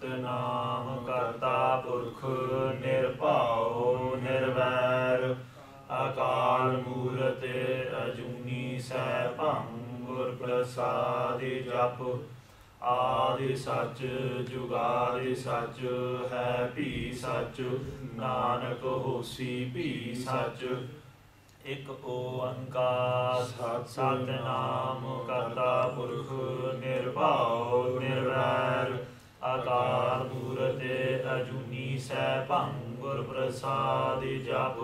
ਸਤਿਨਾਮ ਕਰਤਾ ਪੁਰਖ ਨਿਰਭਉ ਨਿਰਵੈਰ ਅਕਾਲ ਮੂਰਤ ਅਜੂਨੀ ਸੈਭੰ ਗੁਰ ਪ੍ਰਸਾਦਿ ਜਪ ਆਦਿ ਸੱਚ ਜੁਗਾਦਿ ਸੱਚ ਹੈ ਭੀ ਸੱਚ ਨਾਨਕ ਹੋਸੀ ਭੀ ਸੱਚ ਇਕ ਓੰਕਾਰ ਸਤਿਨਾਮ ਕਰਤਾ ਪੁਰਖ ਨਿਰਭਉ ਨਿਰਵੈਰ ਅਕਾਲ ਮੂਰਤ ਅਜੂਨੀ ਸੈਭੰ ਗੁਰ ਪ੍ਰਸਾਦਿ ਜਪ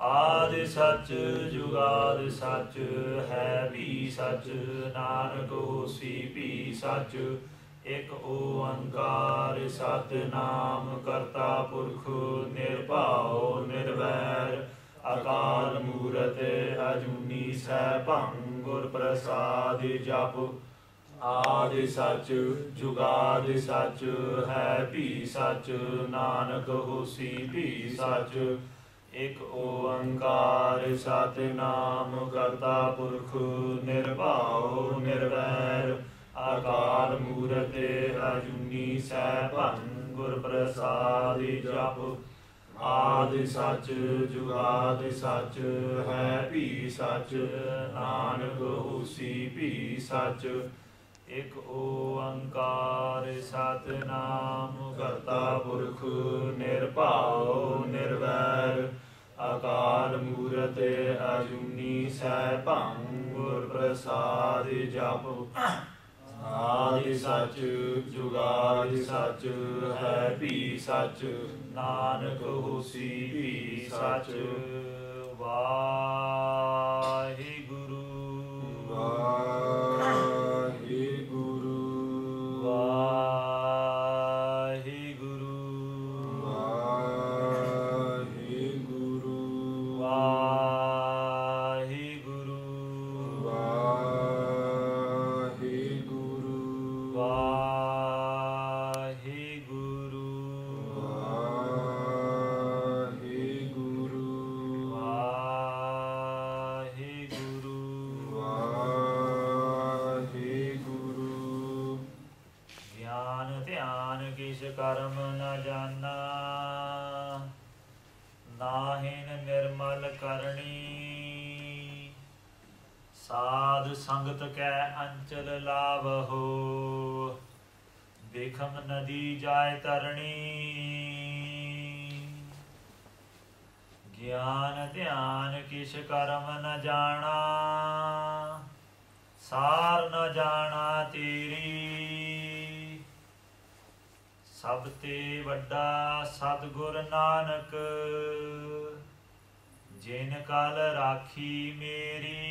ਆਦਿ ਸੱਚ ਜੁਗਾਦਿ ਸੱਚ ਹੈ ਭੀ ਸੱਚ ਨਾਨਕ ਹੋਸੀ ਭੀ ਸੱਚ ਇਕ ਓੰਕਾਰ ਸਤਿਨਾਮ ਕਰਤਾ ਪੁਰਖ ਨਿਰਭਉ ਨਿਰਵੈਰ ਅਕਾਲ ਮੂਰਤ ਅਜੂਨੀ ਸੈਭੰ ਗੁਰ ਪ੍ਰਸਾਦਿ ਜਪ ਆਦਿ ਸੱਚ ਜੁਗਾਦਿ ਸੱਚ ਹੈ ਭੀ ਸੱਚ ਨਾਨਕ ਹੋਸੀ ਭੀ ਸੱਚ ਇਕ ਓੰਕਾਰ ਸਤਿਨਾਮ ਕਰਤਾ ਪੁਰਖ ਨਿਰਭਉ ਨਿਰਵੈਰ ਅਕਾਲ ਮੂਰਤ ਅਜੂਨੀ ਸੈਭੰ ਗੁਰ ਪ੍ਰਸਾਦਿ ਜਪ ਆਦਿ ਸੱਚ ਜੁਗਾਦਿ ਸੱਚ ਹੈ ਭੀ ਸੱਚ ਨਾਨਕ ਹੋਸੀ ਭੀ ਸੱਚ ਇਕ ਓੰਕਾਰ ਸਤਿਨਾਮ ਕਰਤਾ ਪੁਰਖ ਨਿਰਭਉ ਨਿਰਵੈਰ ਅਕਾਲ ਮੂਰਤ ਅਜੂਨੀ ਸੈਭੰ ਗੁਰ ਪ੍ਰਸਾਦਿ ਜਪ ਆਦਿ ਸੱਚ ਜੁਗਾਦਿ ਸੱਚ ਹੈ ਭੀ ਸੱਚ ਨਾਨਕ ਹੋਸੀ ਭੀ ਸੱਚ ਵਾਹਿਗੁਰੂ ਵਾਹਿਗੁਰੂ ਵਾਹਿਗੁਰੂ ਵਾਹਿਗੁਰੂ ਕਰਮ ਨ ਜਾਨਾ ਨਾਹਿਨ ਨਿਰਮਲ ਕਰਨੀ ਸਾਧ ਸੰਗਤ ਕੈ ਅੰਚਲ ਲਾਵਹੋ ਬਿਖਮ ਨਦੀ ਜਾਇ ਤਰਣੀ ਗਿਆਨ ਧਿਆਨ ਕਿਛ ਕਰਮ ਨ ਜਾਣਾ ਸਾਰ ਨ ਜਾਣਾ ਤੇਰੀ ਸਭ ਤੇ ਵੱਡਾ ਸਤਿਗੁਰ ਨਾਨਕ ਜਿਨ ਕਲ ਰਾਖੀ ਮੇਰੀ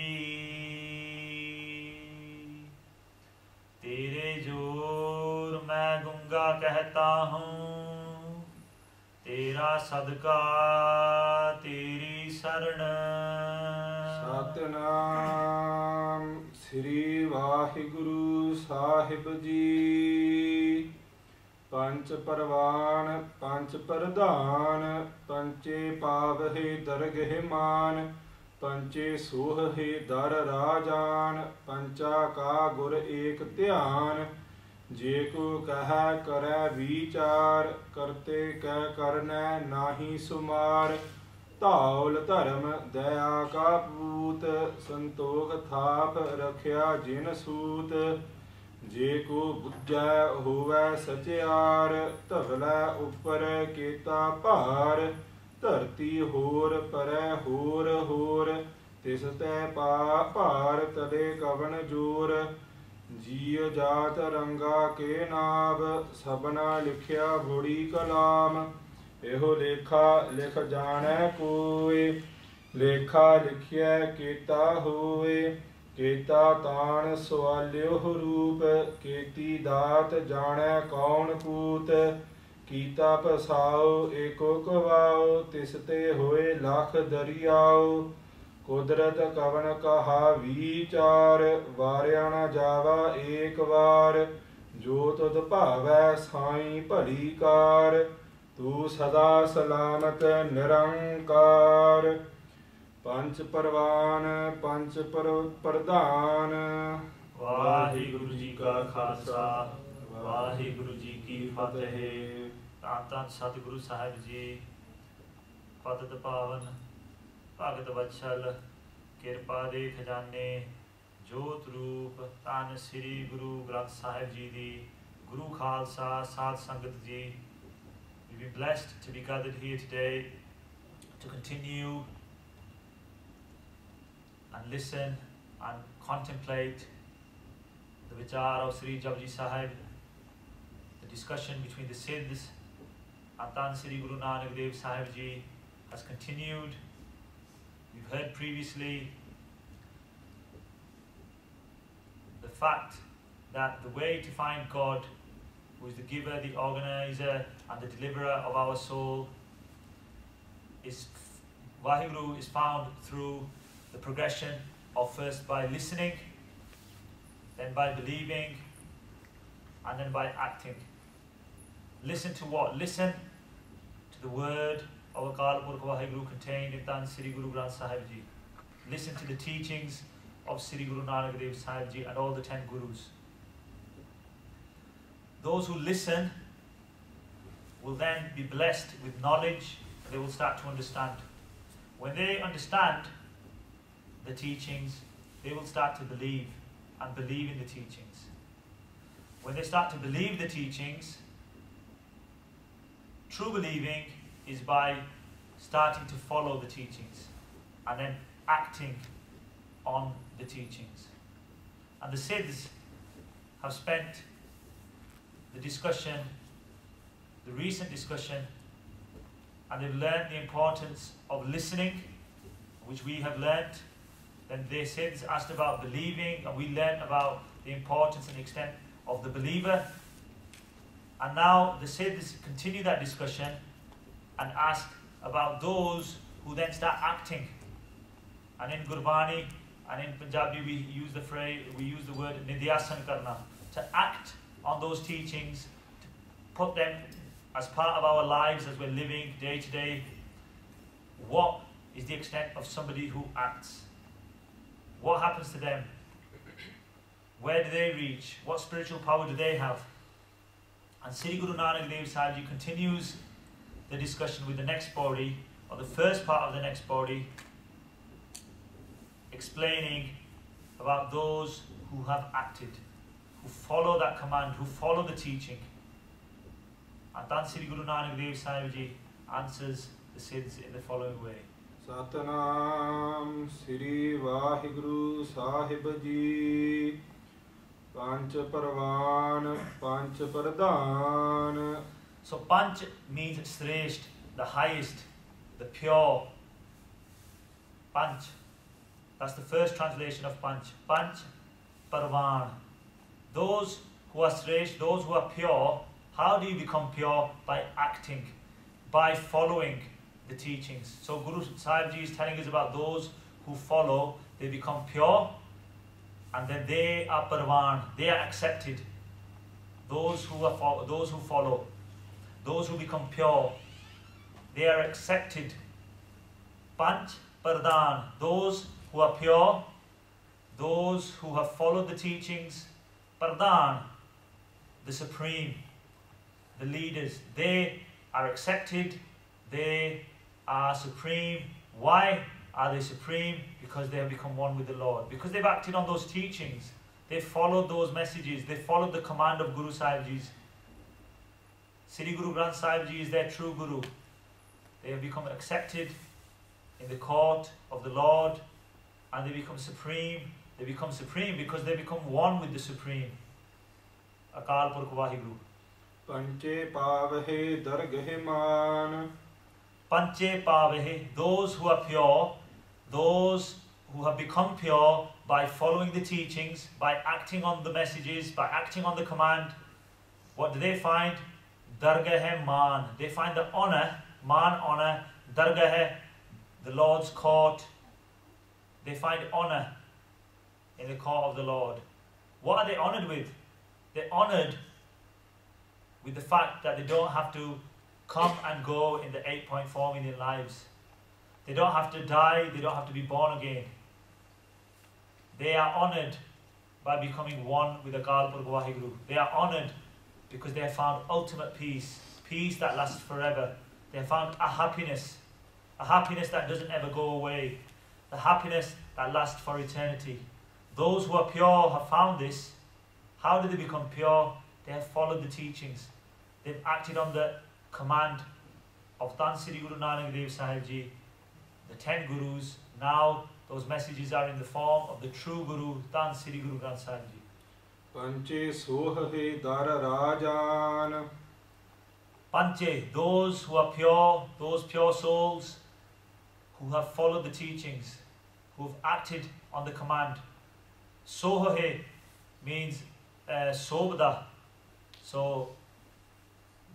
ਤੇਰੇ ਜੋਰ ਮੈਂ ਗੂੰਗਾ ਕਹਤਾ ਹੂੰ ਤੇਰਾ ਸਦਕਾ ਤੇਰੀ ਸਰਣ ਸਤਿਨਾਮ ਸ੍ਰੀ ਵਾਹਿਗੁਰੂ ਸਾਹਿਬ ਜੀ ਪੰਚ ਪਰਵਾਨ ਪੰਚ ਪ੍ਰਧਾਨ ਪੰਚੇ ਪਾਵਹਿ ਦਰਗਹਿ ਮਾਨ ਪੰਚੇ ਸੋਹਹਿ ਦਰ ਰਾਜਾਨ ਪੰਚਾ ਕਾ ਗੁਰ ਏਕ ਧਿਆਨ ਜੇ ਕੋ ਕਹੈ ਕਰੈ ਵਿਚਾਰ ਕਰਤੇ ਕੈ ਕਰਨੈ ਨਾਹੀ ਸੁਮਾਰ ਧੌਲ ਧਰਮ ਦਇਆ ਕਾ ਪੂਤ ਸੰਤੋਖ ਥਾਪ ਰਖਿਆ ਜਿਨ ਸੂਤ ਜੇ ਕੋ ਬੁੱਝੈ ਹੋਵੈ ਸਚਿਆਰ ਧਵਲੈ ਉੱਪਰ ਕੀਤਾ ਭਾਰ ਧਰਤੀ ਹੋਰ ਪਰੈ ਹੋਰ ਹੋਰ ਤਿਸ ਤੈ ਭਾਰ ਤਲੇ ਕਵਨ ਜੋਰ ਜੀਅ ਜਾਤ ਰੰਗਾ ਕੇ ਨਾਮ ਸਭਨਾ ਲਿਖਿਆ ਬੁੜੀ ਕਲਾਮ ਇਹੋ ਲੇਖਾ ਲਿਖ ਜਾਣੈ ਕੋਇ ਲੇਖਾ ਲਿਖਿਆ ਕੀਤਾ ਹੋਏ ਕੀਤਾ ਤਾਣ ਸਵਾਲਿਓ ਰੂਪ ਕੀਤੀ ਦਾਤ ਜਾਣੈ ਕੌਣ ਕੂਤ ਕੀਤਾ ਪਸਾਓ ਏਕੋ ਕਵਾਓ ਤਿਸ ਤੇ ਹੋਏ ਲੱਖ ਦਰਿਆਓ ਕੁਦਰਤ ਕਵਨ ਕਹਾ ਵਿਚਾਰ ਵਾਰਿਆ ਨਾ ਜਾਵਾ ਏਕ ਵਾਰ ਜੋ ਤੁਧ ਭਾਵੈ ਸਾਈਂ ਭਲੀ ਕਾਰ ਤੂੰ ਸਦਾ ਸਲਾਮਤ ਨਿਰੰਕਾਰ ਪੰਚ ਪਰਵਾਨ ਪੰਚ ਪ੍ਰਧਾਨ। ਵਾਹਿਗੁਰੂ ਜੀ ਕਾ ਖਾਲਸਾ ਵਾਹਿਗੁਰੂ ਜੀ ਕੀ Ki Fateh. Tan Sadguru Sahib Ji, Padat Pavan, Bhagat Vachal, Kirpa de Khajane, Jot Roop, Tan Sri Guru Granth Sahib Ji Di, Guru Khalsa, Saad Sangat Ji. We've been blessed to be gathered here today to continue and listen and contemplate the vichar of Sri Japji Sahib, the discussion between the Siddhs and Tan Sri Guru Nanak Dev Sahib Ji has continued. We've heard previously the fact that the way to find God, who is the giver, the organizer and the deliverer of our soul, is Vaheguru is found through the progression of first by listening, then by believing, and then by acting. Listen to what? Listen to the word of Akal Purkh Vaheguru contained in Tan Sri Guru Granth Sahib Ji. Listen to the teachings of Sri Guru Nanak Dev Sahib Ji and all the 10 Gurus. Those who listen will then be blessed with knowledge. They will start to understand. When they understand the teachings, they will start to believe and believe in the teachings. When they start to believe the teachings, true believing is by starting to follow the teachings and then acting on the teachings. And the Siddhs have spent the discussion, the recent discussion, and they've learned the importance of listening, which we have learnt. Then the Siddhs asked about believing, and we learnt about the importance and extent of the believer. And now the Siddhs continue that discussion and ask about those who then start acting. And in Gurbani and in Punjabi we use the phrase, we use the word nidhyasan karna, to act on those teachings, to put them as part of our lives as we're living day to day. What is the extent of somebody who acts? What happens to them? Where do they reach? What spiritual power do they have? And Sri Guru Nanak Dev Sahib Ji continues the discussion with the next body, or the first part of the next body, explaining about those who have acted, who follow that command, who follow the teaching. And Tan Sri Guru Nanak Dev Sahib Ji answers the Siddhs in the following way. Satnam Sri Vaheguru Sahib Ji Panch Parvan Panch Pradhan. So Panch means Sresht, the highest, the pure. Panch. That's the first translation of Panch. Panch Parvan. Those who are Sresht, those who are pure. How do you become pure? By acting, by following the teachings. So Guru Sahib Ji is telling us about those who follow, they become pure, and then they are Parvan, they are accepted. Those who follow, those who become pure, they are accepted. Panch Pradhan, those who are pure, those who have followed the teachings. Pradhan, the supreme, the leaders, they are accepted, they are supreme. Why are they supreme? Because they have become one with the Lord. Because they've acted on those teachings. They followed those messages. They followed the command of Guru Sahib Ji's. Sri Guru Granth Sahib Ji is their true Guru. They have become accepted in the court of the Lord, and they become supreme. They become supreme because they become one with the Supreme. Akal Purkh Vaheguru. Panche Pavahe Dargahe Man. Panche Pavahe, those who are pure, those who have become pure by following the teachings, by acting on the messages, by acting on the command. What do they find? Dargahe Man. They find the honor, Man honor, Dargahe, the Lord's court. They find honor in the court of the Lord. What are they honored with? They're honored with the fact that they don't have to come and go in the 8.4 million lives. They don't have to die, they don't have to be born again. They are honored by becoming one with Akal Purkh Vaheguru. They are honored because they have found ultimate peace, peace that lasts forever. They have found a happiness that doesn't ever go away, the happiness that lasts for eternity. Those who are pure have found this. How did they become pure? They have followed the teachings. They've acted on the command of Dhan Sri Guru Nanak Dev Sahib Ji, the 10 Gurus. Now those messages are in the form of the true Guru, Dhan Sri Guru Granth Sahib Ji. Panche sohe dar rajan. Panche, those who are pure, those pure souls who have followed the teachings, who have acted on the command. Sohe means sobda. So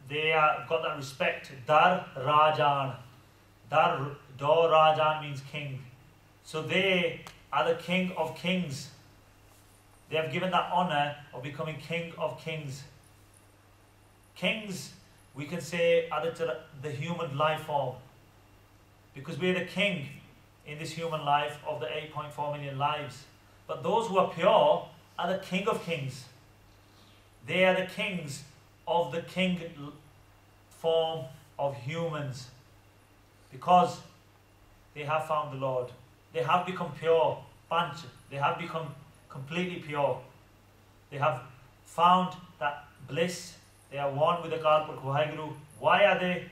they are got that respect. Dar Rajan. Do Rajan means king. So they are the king of kings. They have given that honor of becoming king of kings. Kings, we can say, are the human life form. Because we're the king in this human life of the 8.4 million lives. But those who are pure are the king of kings. They are the kings of the king form of humans. Because they have found the Lord. They have become pure. Panch. They have become completely pure. They have found that bliss. They are one with the Kalpurk Vaheguru. Why are they?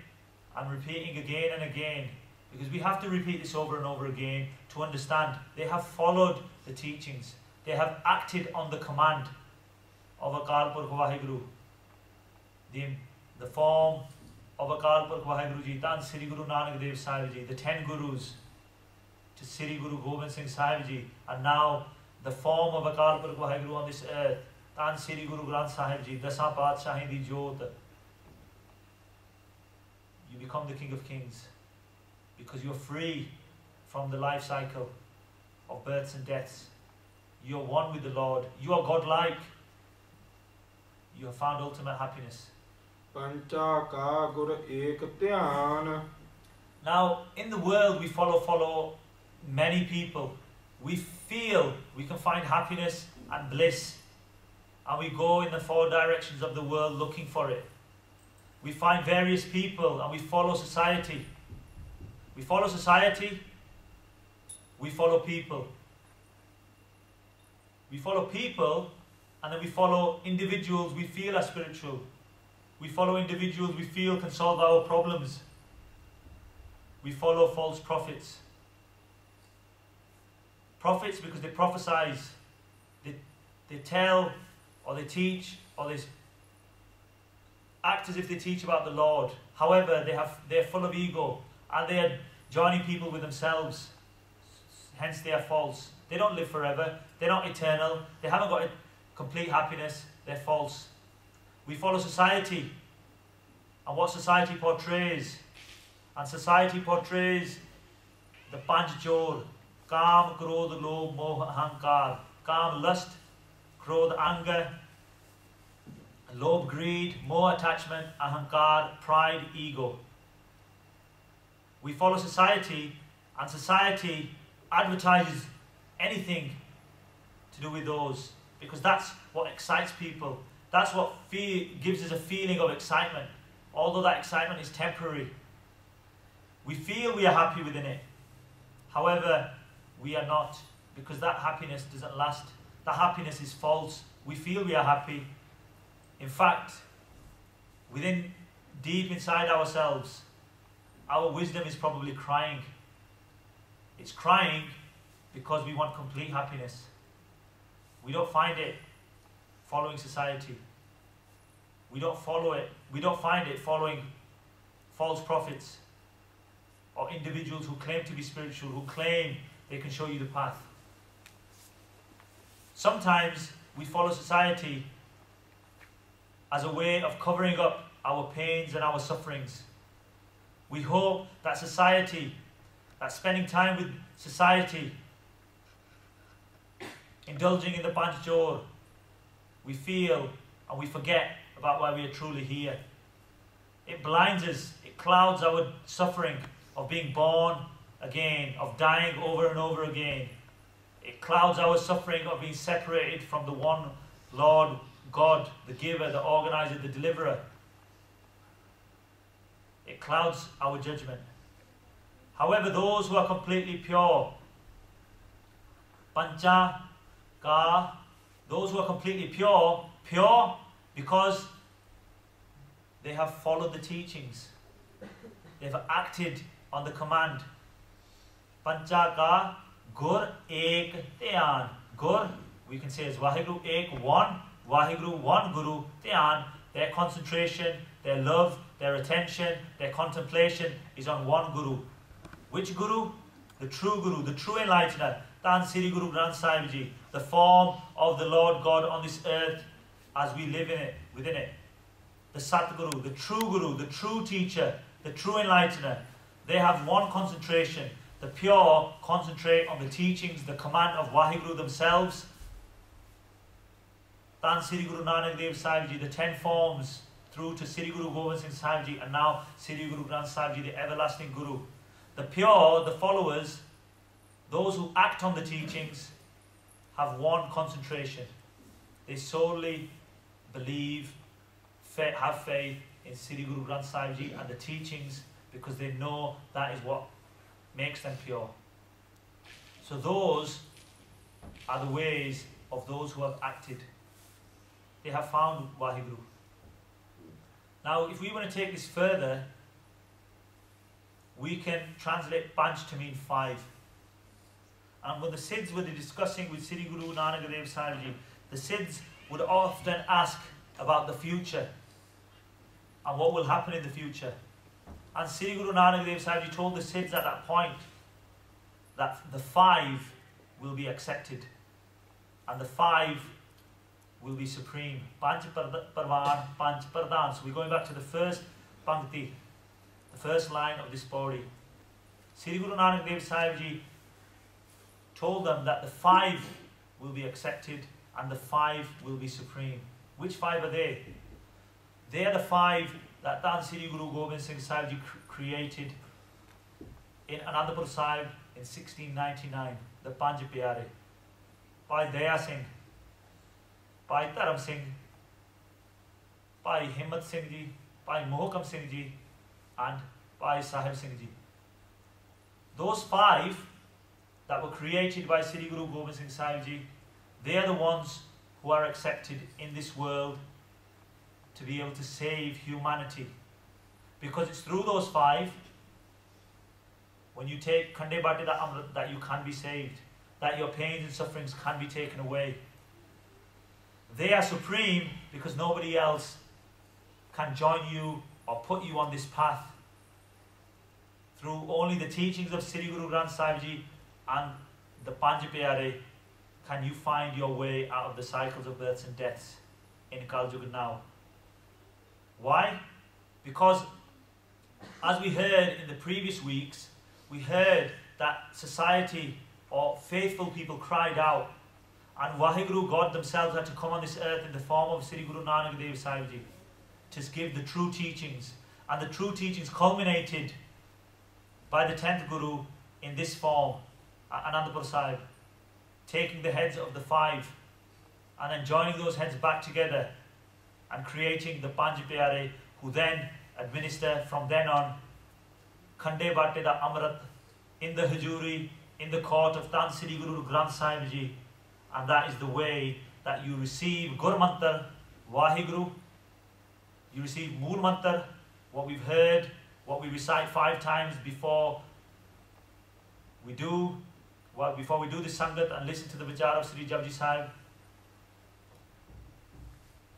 I'm repeating again and again, because we have to repeat this over and over again to understand. They have followed the teachings. They have acted on the command of Akal Purkh Vaheguru. The form of Akal Purkh Vaheguru Ji, Dhan Sri Guru Nanak Dev Sahib Ji, the 10 Gurus to Sri Guru Gobind Singh Sahib Ji, and now the form of Akal Purkh Vaheguru on this earth, Dhan Sri Guru Granth Sahib Ji, Dasan Padshahin Di Jot. You become the King of Kings because you're free from the life cycle of births and deaths. You're one with the Lord. You are God-like. You have found ultimate happiness. Pancha ka gur ek dhyan. Now, in the world, we follow many people. We feel we can find happiness and bliss, and we go in the 4 directions of the world looking for it. We find various people and we follow society. We follow society, we follow people. We follow people, and then we follow individuals we feel are spiritual. We follow individuals we feel can solve our problems. We follow false prophets. Prophets because they prophesize, they tell, or they teach, or they act as if they teach about the Lord. However, they're full of ego, and they are joining people with themselves. Hence they are false. They don't live forever. They're not eternal. They haven't got a complete happiness. They're false. We follow society and what society portrays. And society portrays the Panch Jor, Kam, Krodh, Lobh, Moh, Ahankar. Kam, lust, Krodh, anger, Lobh, greed, Moh, attachment, Ahankar, pride, ego. We follow society, and society advertises anything to do with those, because that's what excites people. That's what gives us a feeling of excitement, although that excitement is temporary. We feel we are happy within it. However, we are not, because that happiness doesn't last. That happiness is false. We feel we are happy. In fact, deep inside ourselves, our wisdom is probably crying. It's crying because we want complete happiness. We don't find it following society. We don't follow it. We don't find it following false prophets or individuals who claim to be spiritual, who claim they can show you the path. Sometimes we follow society as a way of covering up our pains and our sufferings. We hope that society, that spending time with society, indulging in the Panch Jor, we feel and we forget about why we are truly here. It blinds us, it clouds our suffering of being born again, of dying over and over again. It clouds our suffering of being separated from the one Lord God, the giver, the organizer, the deliverer. It clouds our judgment. However, those who are completely pure, pancha ka, those who are completely pure because they have followed the teachings. They've acted on the command. Pancha ka gur ek dhyan. Gur, we can say as Vaheguru, ek one, Vaheguru one, Guru dhyan. Their concentration, their love, their attention, their contemplation is on one Guru. Which Guru? The true Guru, the true enlightener. Dhan Sri Guru Granth Sahib Ji, the form of the Lord God on this earth as we live in it, within it. The Satguru, the true teacher, the true enlightener. They have one concentration. The pure concentrate on the teachings, the command of Vaheguru themselves. Dhan Sri Guru Nanak Dev Sahib Ji, the 10 forms, through to Sri Guru Gobind Singh Sahib Ji, and now Sri Guru Granth Sahib Ji, the everlasting Guru. The pure, the followers, those who act on the teachings, have one concentration. They solely believe, have faith in Sri Guru Granth Sahib Ji and the teachings, because they know that is what makes them pure. So those are the ways of those who have acted. They have found Vaheguru. Now, if we want to take this further, we can translate Panch to mean 5. And when the Siddhs were discussing with Sri Guru Nanak Dev Sahib Ji, the Siddhs would often ask about the future and what will happen in the future. And Sri Guru Nanak Dev Sahib Ji told the Siddhs at that point that the 5 will be accepted and the 5 will be supreme. Panch Parvan, Panch Pradhan. So we're going back to the first Pankti, the first line of this Pauri. Sri Guru Nanak Dev Sahib Ji told them that the 5 will be accepted and the 5 will be supreme. Which 5 are they? They are the 5 that Dhan Sri Guru Gobind Singh Sahib Ji created in Anandapur Sahib in 1699, the Panj Pyare, by Daya Singh, by Dharam Singh, by Himmat Singh Ji, by Mohakam Singh Ji, and by Sahib Singh Ji. Those 5 that were created by Sri Guru Gobind Singh Sahib Ji, they are the ones who are accepted in this world to be able to save humanity. Because it's through those 5, when you take Khande Bhate Da Amrit, that you can be saved, that your pains and sufferings can be taken away. They are supreme because nobody else can join you or put you on this path. Through only the teachings of Sri Guru Granth Sahib Ji and the Panj Pyare can you find your way out of the cycles of births and deaths in Kal Yuga now. Why? Because as we heard in the previous weeks, we heard that society or faithful people cried out, and Vaheguru, God themselves, had to come on this earth in the form of Sri Guru Nanak Dev Sahib Ji to give the true teachings. And the true teachings culminated by the 10th Guru in this form, Anandapur Sahib, taking the heads of the 5 and then joining those heads back together and creating the Panj Pyare, who then administer from then on Khande Bhate Da Amrit in the Hajuri, in the court of Dhan Sri Guru Granth Sahib Ji. And that is the way that you receive Gur Mantar, Vaheguru. You receive Mool Mantar, what we've heard, what we recite 5 times before we do the sangat and listen to the vichar of Sri Japji Sahib.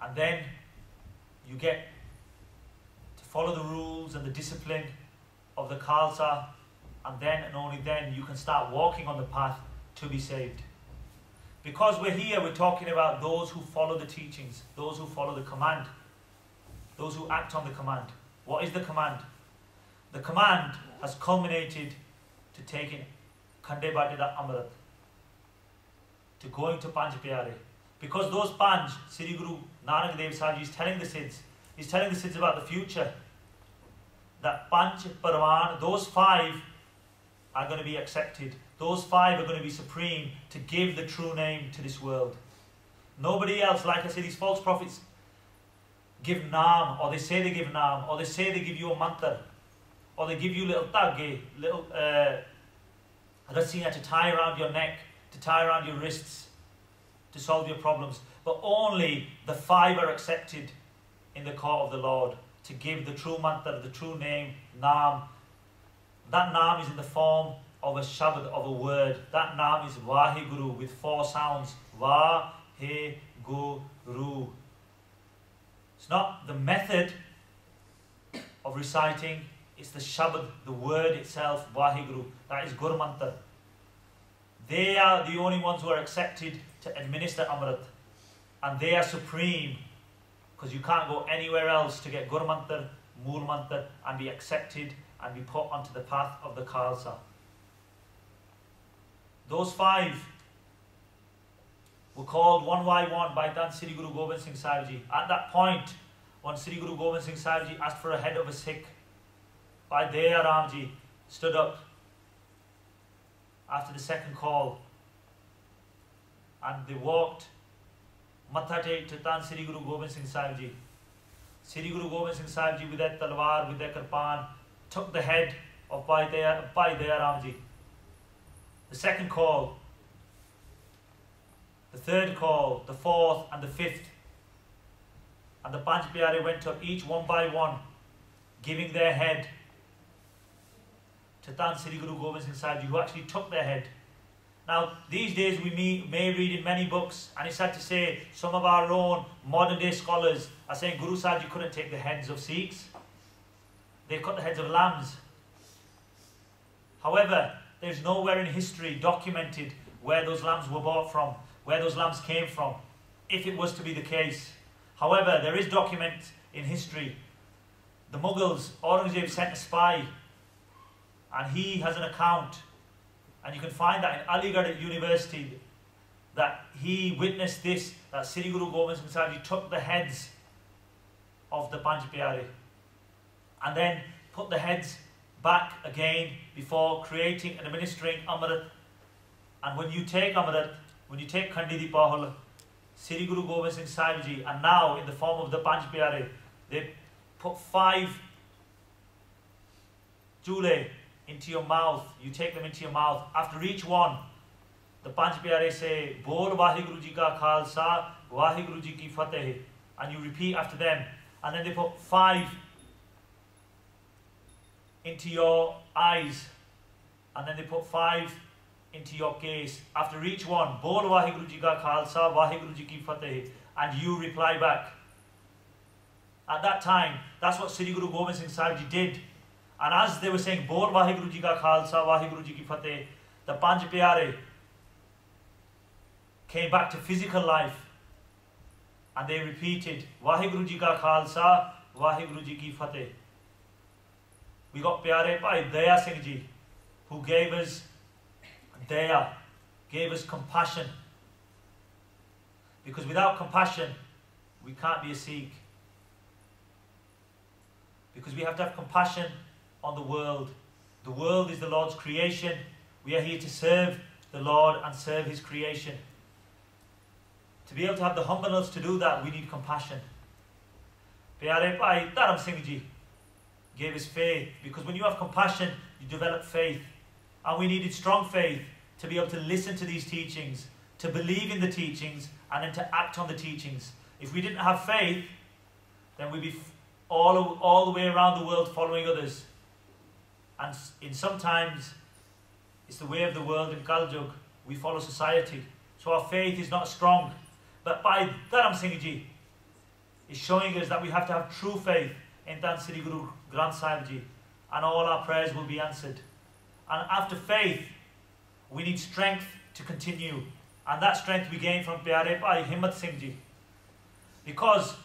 And then you get to follow the rules and the discipline of the Khalsa, and then and only then you can start walking on the path to be saved. Because we're here, we're talking about those who follow the teachings, those who follow the command, those who act on the command. What is the command? The command has culminated to taking Khande Bhate Da Amrit, to going to Panj Pyare. Because those Panj, Sri Guru Nanak Dev Sahib Ji is telling the Siddhs, he's telling the Siddhs about the future. That Panch Parvan, those 5 are going to be accepted. Those 5 are going to be supreme to give the true name to this world. Nobody else, like I said, these false prophets give naam, or they say they give naam, or they say they give you a mantra, or they give you little tagge, little rassiyan to tie around your neck, to tie around your wrists, to solve your problems. But only the 5 are accepted in the court of the Lord to give the true mantra, the true name, naam. That naam is in the form of a shabad, of a word. That naam is Vaheguru with 4 sounds. Vaheguru. It's not the method of reciting, it's the shabad, the word itself, Vaheguru. That is Gur Mantra. They are the only ones who are accepted to administer Amrit. And they are supreme, because you can't go anywhere else to get Gur Mantra, Mool Mantra, and be accepted and be put onto the path of the Khalsa. Those 5 were called one by one by Dan Sri Guru Gobind Singh Sahib Ji. At that point, when Sri Guru Gobind Singh Sahib Ji asked for a head of a Sikh, Bhai Daya Ram Ji stood up after the second call, and they walked Matha Tek to Dan Sri Guru Gobind Singh Sahib Ji. Sri Guru Gobind Singh Sahib Ji with their talwar, with their kirpan, took the head of Bhai Daya Ram Ji. The second call, the third call, the 4th and the 5th. And the Panch Pyare went up each one by one, giving their head to Tan Sri Guru Gobind Singh Sahib Ji, who actually took their head. Now, these days we may read in many books, and it's sad to say, some of our own modern day scholars are saying Guru Sahib Ji couldn't take the heads of Sikhs. They cut the heads of lambs. However, there's nowhere in history documented where those lambs were bought from, where those lambs came from, if it was to be the case. However, there is document in history. The Mughals, Aurangzeb sent a spy, and he has an account, and you can find that in Aligarh University, that he witnessed this, that Sri Guru Gobind Singh Sahib Ji took the heads of the Panch Pyare and then put the heads back again before creating and administering Amrit. And when you take Amrit, when you take Khandi Di Pahul, Sri Guru Gobind Singh Sahib Ji, and now in the form of the Panch Pyare, they put 5 chule into your mouth. You take them into your mouth. After each one, the Panch Pyare say, Bol Vaheguru Ji Ka Khalsa, Vaheguru Ji Ki Fateh. And you repeat after them. And then they put 5 into your eyes. And then they put 5 into your case. After each one, Bol Vaheguru Ji Ka Khalsa, Vaheguru Ji Ki Fateh. And you reply back. At that time, that's what Sri Guru Gobind Singh Sahib Ji did. And as they were saying, Bol Vaheguru Ji Ka Khalsa, Vaheguru Ji Ki Fateh, the Panch Pyare came back to physical life. And they repeated, Vaheguru Ji Ka Khalsa, Vaheguru Ji Ki Fateh. We got Pyare Bhai Daya Singh Ji, who gave us Daya, gave us compassion. Because without compassion, we can't be a Sikh. Because we have to have compassion on the world. The world is the Lord's creation. We are here to serve the Lord and serve His creation. To be able to have the humbleness to do that, we need compassion. Pyare Bhai Dharam Singh Ji gave us faith. Because when you have compassion, you develop faith. And we needed strong faith to be able to listen to these teachings, to believe in the teachings, and then to act on the teachings. If we didn't have faith, then we'd be all the way around the world following others. And sometimes it's the way of the world in Kaljug. We follow society. So our faith is not strong. But by Dharam Singh Ji is showing us that we have to have true faith in Dan Sri Guru Granth Sahib Ji, and all our prayers will be answered. And after faith, we need strength to continue. And that strength we gain from Pyare Bhai Himmat Singh Ji. Because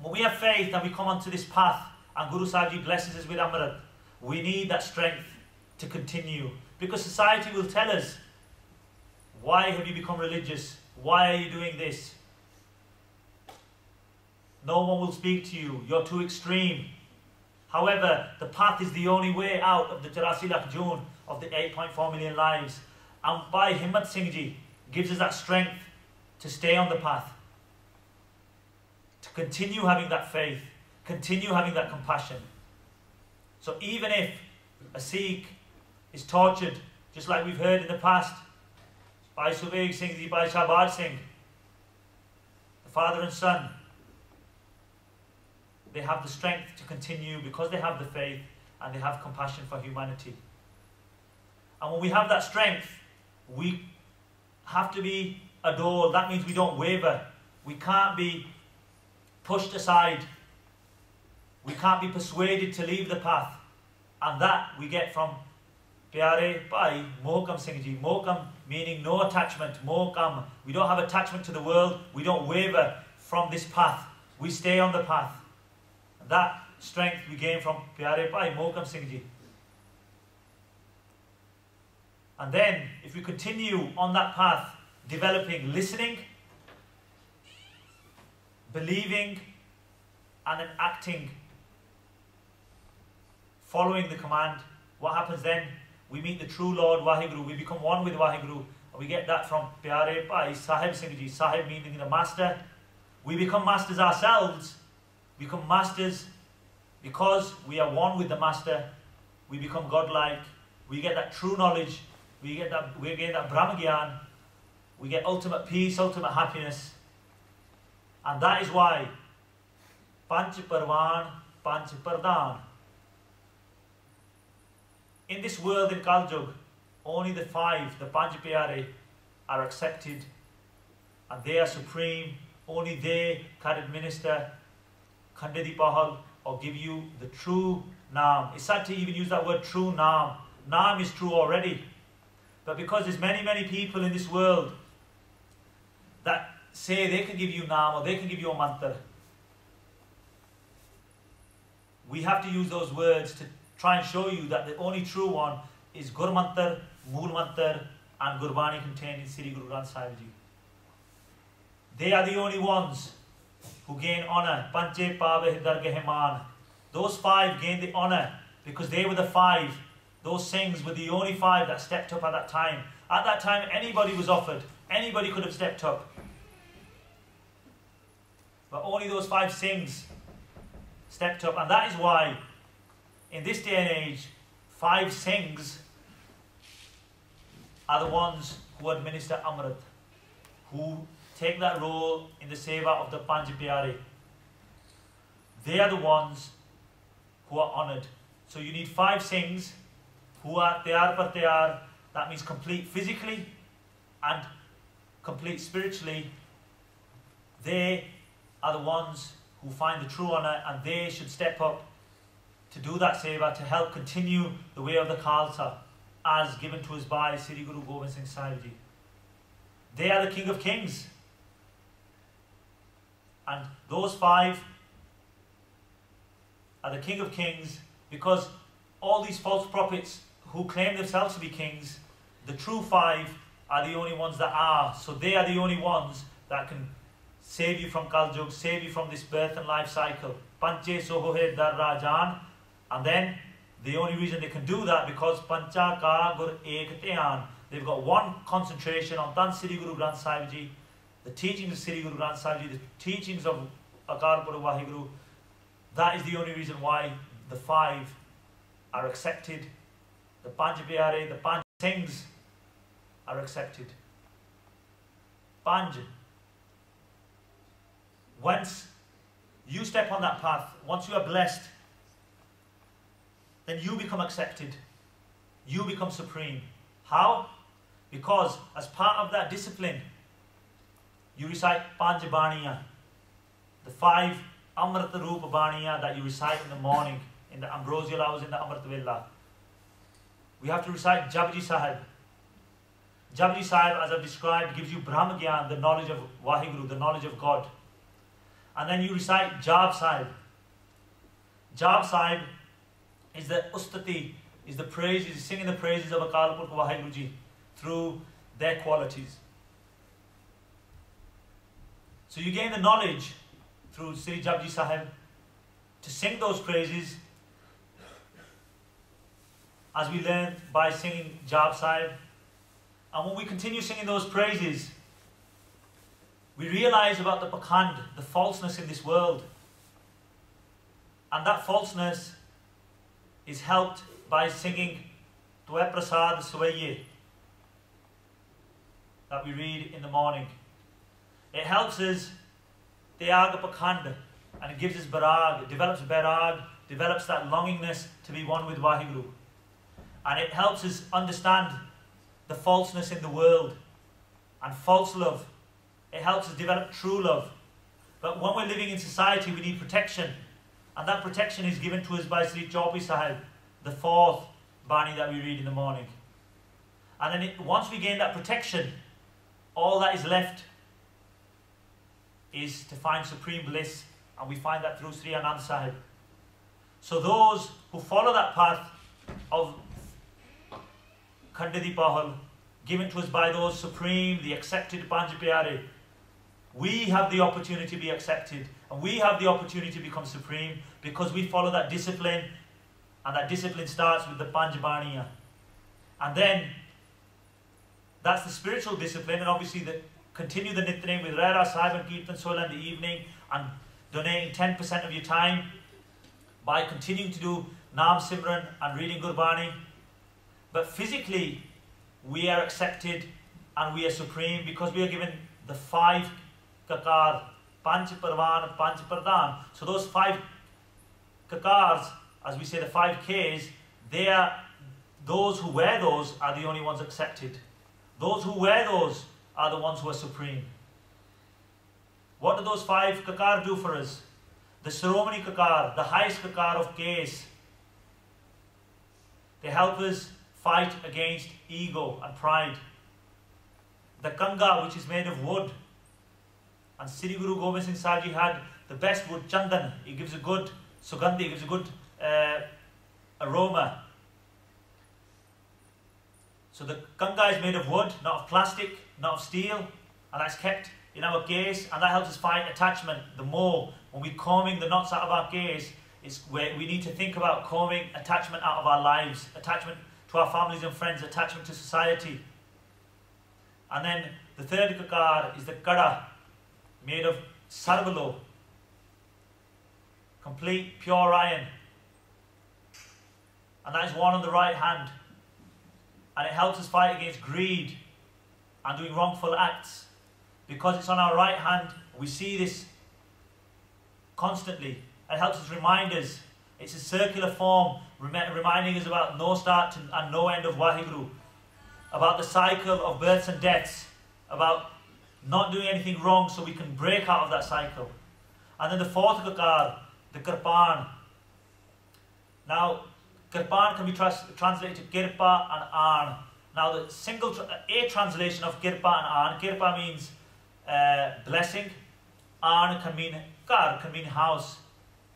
when we have faith and we come onto this path and Guru Sahib Ji blesses us with Amrit, we need that strength to continue. Because society will tell us, why have you become religious? Why are you doing this? No one will speak to you. You're too extreme. However, the path is the only way out of the 84 lakh June of the 8.4 million lives. And Bhai Himmat Singh Ji gives us that strength to stay on the path, to continue having that faith, continue having that compassion. So even if a Sikh is tortured, just like we've heard in the past, by Subhaig Singh, by Shahbaz Singh, the father and son, they have the strength to continue because they have the faith and they have compassion for humanity. And when we have that strength, we have to be adored. That means we don't waver. We can't be pushed aside. We can't be persuaded to leave the path. And that we get from Pyare Bhai Mohkam Singh Ji. Mohkam meaning no attachment. Mohkam. We don't have attachment to the world. We don't waver from this path. We stay on the path. That strength we gain from Pyare Bhai Mohkam Singh Ji. And then, if we continue on that path, developing, listening, believing, and then acting, following the command, what happens then? We meet the true Lord Vaheguru. We become one with Vaheguru. And we get that from Pyare Bhai Sahib Singh Ji. Sahib meaning the master. We become masters ourselves. We become masters because we are one with the master. We become godlike. We get that true knowledge. We get that Brahma Gyan. We get ultimate peace, ultimate happiness. And that is why Panch Parvan, Panch Pardhan. In this world in Kaljug, only the five, the Panch Pyare, are accepted. And they are supreme. Only they can administer Khandedi Pahal or give you the true Naam. It's sad to even use that word true Naam. Naam is true already. But because there's many people in this world that say they can give you Naam or they can give you a mantra, we have to use those words to try and show you that the only true one is Gur Mantar, Mool Mantar and Gurbani contained in Sri Guru Granth Sahib Ji. They are the only ones who gain honour. Panche Pave Dargaheman. Those five gained the honour because they were the five. Those Singhs were the only five that stepped up at that time. At that time, anybody was offered. Anybody could have stepped up. But only those five Singhs stepped up. And that is why, in this day and age, five Singhs are the ones who administer Amrit, who take that role in the seva of the Panch Pyare. They are the ones who are honoured. So you need five Singhs who are Tayar par Tayar, that means complete physically and complete spiritually. They are the ones who find the true honour and they should step up to do that seva, to help continue the way of the Khalsa as given to us by Sri Guru Gobind Singh Sahib Ji. They are the King of Kings. And those five are the King of Kings because all these false prophets who claim themselves to be kings, the true five are the only ones that are. So they are the only ones that can save you from Kaljug, save you from this birth and life cycle. Panche Sohohe Dar Rajan. And then the only reason they can do that because Pancha Ka Gur Ek Dhyan. They've got one concentration on Tan Sri Guru Granth Sahib Ji, the teachings of Sri Guru Granth Sahib Ji, the teachings of Akal Purukh Vaheguru. That is the only reason why the five are accepted. The Panch Pyare, the Panch Singhs are accepted. Panch. Once you step on that path, once you are blessed, then you become accepted. You become supreme. How? Because as part of that discipline, you recite Panch Baniya, the five Amrita Rupa Baniya that you recite in the morning, in the ambrosial hours, in the Amrit Vela. We have to recite Japji Sahib. Japji Sahib, as I've described, gives you Brahma Gyan, the knowledge of Vaheguru, the knowledge of God. And then you recite Jap Sahib. Jap Sahib is the ustati, is the praises, singing the praises of Akal Purukh Vaheguru Ji through their qualities. So you gain the knowledge through Sri Japji Sahib to sing those praises as we learned by singing Jap Sahib. And when we continue singing those praises, we realise about the pakhand, the falseness in this world. And that falseness is helped by singing Dua Prasad Suvaiye that we read in the morning. It helps us Tyag Pakhand, and it gives us barag, it develops barag, develops that longingness to be one with Vaheguru. And it helps us understand the falseness in the world and false love. It helps us develop true love. But when we're living in society, we need protection. And that protection is given to us by Sri Japji Sahib, the fourth Bani that we read in the morning. And then once we gain that protection, all that is left is to find supreme bliss. And we find that through Sri Anand Sahib. So those who follow that path of Khandadi Pahal, given to us by those supreme, the accepted Panj Pyare, we have the opportunity to be accepted, and we have the opportunity to become supreme because we follow that discipline, and that discipline starts with the Panj Baniya. And then that's the spiritual discipline, and obviously continue the Nitnem with Rera Sahib and Kirtan Sola in the evening, and donating 10% of your time by continuing to do Naam Simran and reading Gurbani. But physically, we are accepted and we are supreme because we are given the 5 kakar, Panch Parvan, Panch Pradhan. So those 5 kakars, as we say, the 5 Ks, they are, those who wear those are the only ones accepted. Those who wear those are the ones who are supreme. What do those 5 kakar do for us? The Saromani kakar, the highest kakar of Ks, they help us fight against ego and pride. The Kanga, which is made of wood, and Sri Guru Gobind Singh Sahib Ji had the best wood, Chandan. It gives a good sugandhi, it gives a good aroma. So the Kanga is made of wood, not of plastic, not of steel, and that's kept in our case, and that helps us fight attachment. The more, when we're combing the knots out of our case, it's where we need to think about combing attachment out of our lives, attachment to our families and friends, attachment to society. And then the third kakar is the Kada, made of sarvalo, complete pure iron. And that is worn on the right hand. And it helps us fight against greed and doing wrongful acts. Because it's on our right hand, we see this constantly. It helps us remind us. It's a circular form, reminding us about no start and no end of Vaheguru, about the cycle of births and deaths, about not doing anything wrong so we can break out of that cycle. And then the fourth kakar, the Kirpan. Now, Kirpan can be translated to Kirpa and Arn. Now, a translation of Kirpa and Arn, Kirpa means blessing, Arn can mean Kar, can mean house.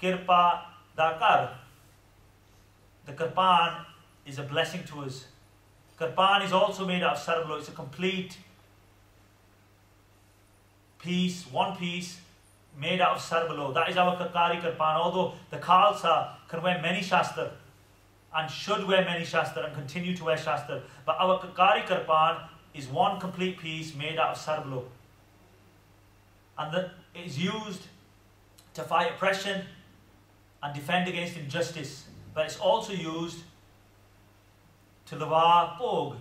Kirpa da Kar. The Kirpan is a blessing to us. Kirpan is also made out of sarvalo. It's a complete piece, one piece, made out of sarvalo. That is our Kakari Kirpan. Although the Khalsa can wear many shastra and should wear many shastra and continue to wear shastra, but our Kakari Kirpan is one complete piece made out of sarvalo. And that is used to fight oppression and defend against injustice. But it's also used to lava pog,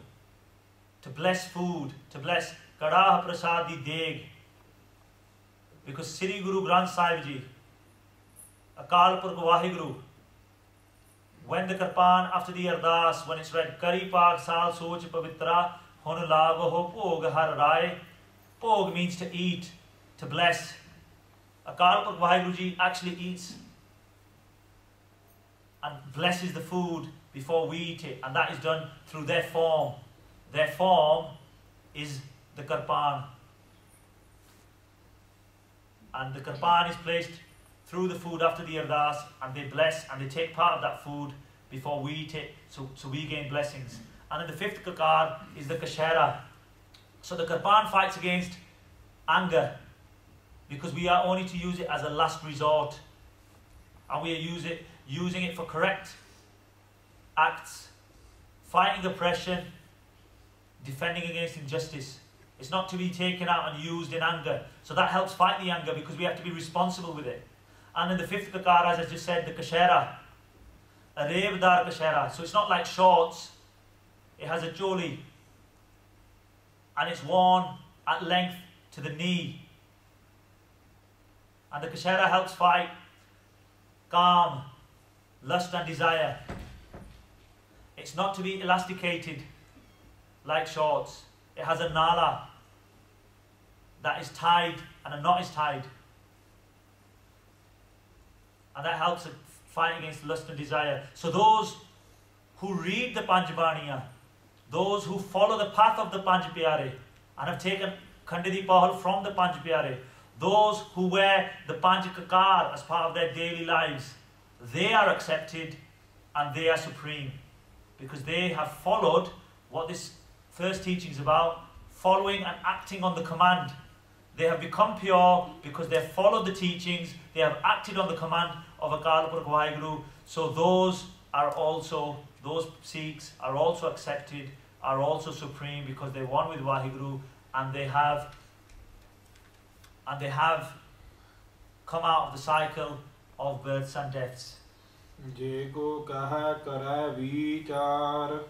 to bless food, to bless Kadah Prasadi Deg. Because Sri Guru Granth Sahib Ji, Akal Purkh Vaheguru, when the Kirpan after the Ardas, when it's read, Kari Pak Sal Soch Pavitra, Hon Lavaho Pog Har Rai. Pog means to eat, to bless. Akal Purkh Vaheguru Ji actually eats and blesses the food before we eat it, and that is done through their form. Their form is the Kirpan. And the Kirpan is placed through the food after the Ardas, and they bless and they take part of that food before we eat it, so we gain blessings. And then the fifth Kakar is the Kashera. So the Kirpan fights against anger, because we are only to use it as a last resort, and we are using it for correct acts, fighting oppression, defending against injustice. It's not to be taken out and used in anger. So that helps fight the anger because we have to be responsible with it. And in the fifth kakar, as I just said, the kashera, a revdar kashera. So it's not like shorts. It has a choli. And it's worn at length to the knee. And the kashera helps fight calm, lust and desire. It's not to be elasticated like shorts. It has a nala that is tied and a knot is tied. And that helps it fight against lust and desire. So those who read the Panjabaniya, those who follow the path of the Panj Pyare and have taken Khandidi Pahal from the Panj Pyare, those who wear the Panj Kakar as part of their daily lives, they are accepted and they are supreme because they have followed what this first teaching is about, following and acting on the command. They have become pure because they have followed the teachings, they have acted on the command of Akal Purkh Vaheguru. So those Sikhs are also accepted, are also supreme because they one with Vaheguru and they have come out of the cycle of births and deaths. Je ko kaha kare vichar.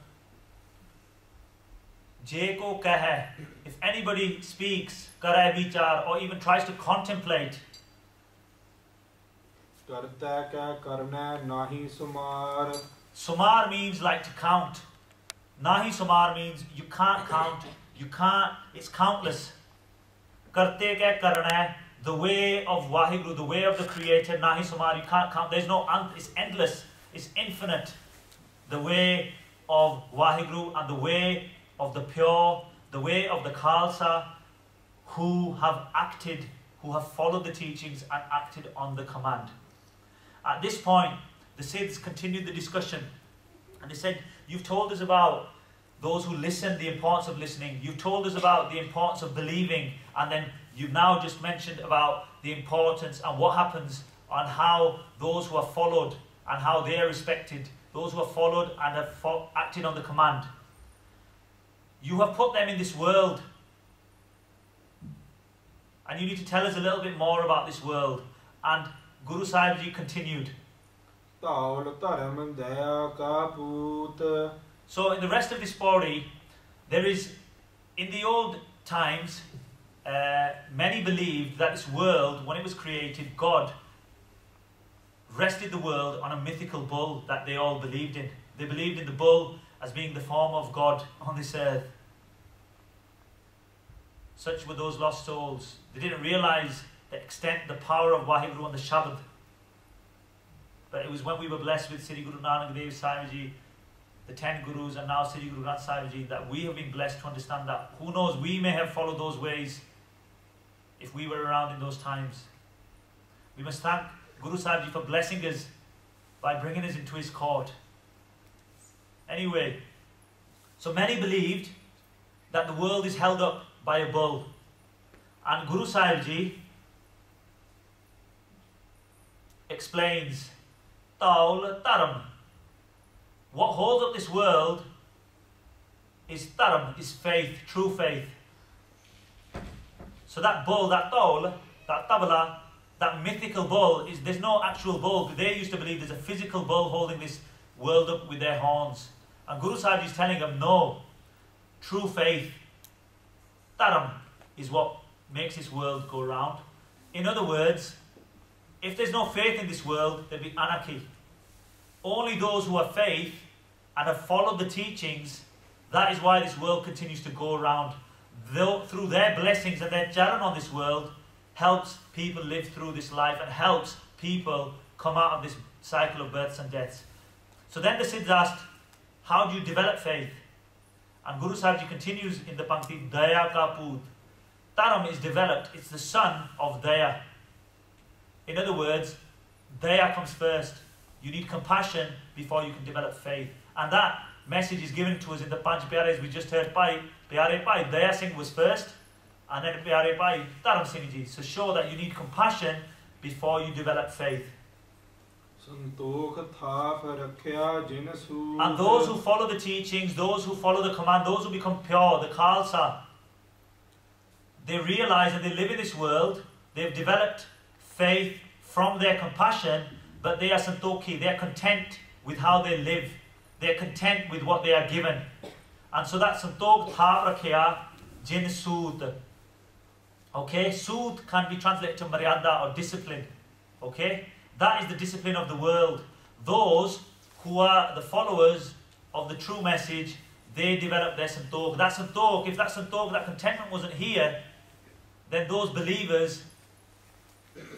Je ko kahe, if anybody speaks, kare vichar, or even tries to contemplate. Karta ka karna nahi sumar. Sumar means like to count. Nahi sumar means you can't count. It's countless. Karte ka karna, the way of Vaheguru, the way of the Creator, nahi sumar, you can't count. There's no, it's endless, it's infinite. The way of Vaheguru and the way of the pure, the way of the Khalsa, who have acted, who have followed the teachings and acted on the command. At this point, the Siddhs continued the discussion and they said, you've told us about those who listen, the importance of listening. You've told us about the importance of believing, and then you've now just mentioned about the importance and what happens on how those who are followed and how they are respected, those who are followed and have acted on the command. You have put them in this world and you need to tell us a little bit more about this world. And Guru Sahib Ji continued. So in the rest of this story, there is, in the old times, many believed that this world, when it was created, God rested the world on a mythical bull that they all believed in. They believed in the bull as being the form of God on this earth. Such were those lost souls. They didn't realize the extent, the power of Vaheguru on the Shabad. But it was when we were blessed with Sri Guru Nanak Dev Sahib Ji, the 10 Gurus, and now Sri Guru Granth Sahib Ji, that we have been blessed to understand that. Who knows, we may have followed those ways if we were around in those times. We must thank Guru Sahib Ji for blessing us by bringing us into his court. Anyway, so many believed that the world is held up by a bull. And Guru Sahib Ji explains, Taul Taram. What holds up this world is Taram, is faith, true faith. So that bull, that Taul, that Tabla, that mythical bull, there's no actual bull. They used to believe there's a physical bull holding this world up with their horns. And Guru Sahib is telling them, no, true faith, Taram, is what makes this world go round. In other words, if there's no faith in this world, there'll be anarchy. Only those who have faith and have followed the teachings, that is why this world continues to go around. Though, through their blessings and their charan on this world, helps people live through this life and helps people come out of this cycle of births and deaths. So then the Siddhs asked, how do you develop faith? And Guru Sahib Ji continues in the Pankti, Daya ka Poot. Taram is developed, it's the son of Daya. In other words, Daya comes first. You need compassion before you can develop faith. And that message is given to us in the Panch Pyares we just heard. Pyare Pai, Daya Singh was first, and then Pyare Pai, Taram Singh Ji. So show that you need compassion before you develop faith. And those who follow the teachings, those who follow the command, those who become pure, the Khalsa, they realize that they live in this world, they've developed faith from their compassion, but they are santokhi, they are content with how they live, they are content with what they are given. And so that santok thap rakhya jin sood. Okay, sood can be translated to maryada or discipline. Okay, that is the discipline of the world. Those who are the followers of the true message, they develop their santok. That santok, if that santok, that contentment wasn't here, then those believers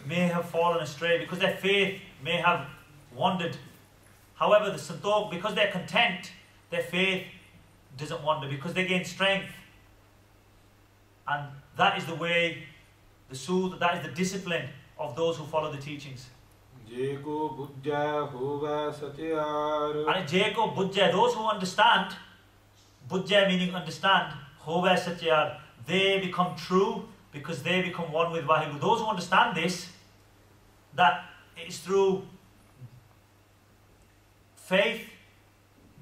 may have fallen astray because their faith may have wandered. However, the santok, because they're content, their faith doesn't wander because they gain strength. And that is the way, the sood, that is the discipline of those who follow the teachings. And Jeko Bujja, those who understand, Bujja meaning understand, Hove Satyar, they become true because they become one with Vaheguru. Those who understand this, that it is through faith,